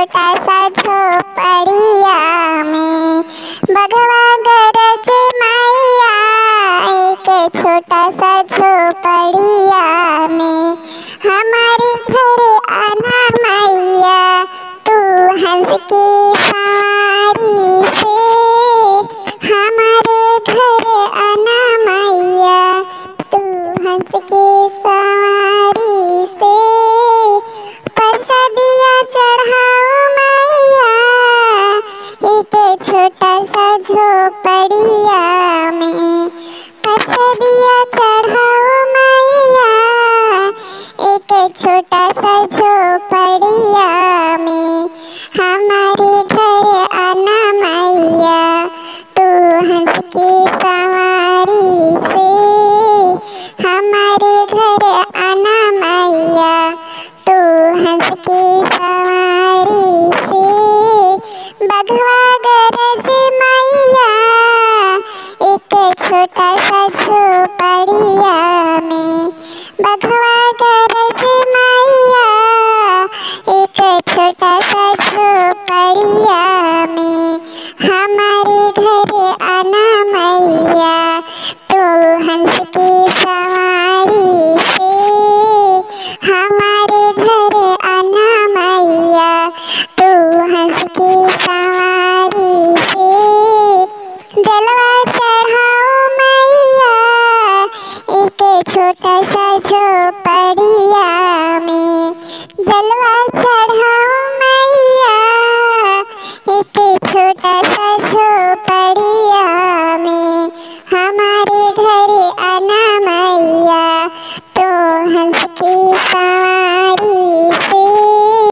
छोटा सा झोपड़िया में बघवा गरज मैया। एक छोटा सा झोपड़िया में हमारे घर आना मैया, तू हंस के सवारी से हमारे घर आना मैया, तू हंस के सवारी से प्रसादिया चढ़ाओ मैया। एक छोटा सा झोपड़िया में प्रसादिया चढ़ाओ मैया। एक छोटा सा झोपड़िया में हमारे घर आना मैया, तू हंस के सवारी से हमारे घर आना मैया, तू हंस के सवारी से बघवा गरज मैया। एक छोटा सा झोपड़िया में बघवा गरज मैया। एक छोटा सा झोपड़िया में हमारे घर आना मैया, तू हंस के सवारी से हमारे घर आना मैया, तू हंस के सवारी से जलवा चढ़ाओ मैया। एक छोटा सा झोपड़िया में जलवा चढ़ाओ मैया। एक छोटा सा झोपड़िया में हमारे घर आना मैया, तो हंस के सवारी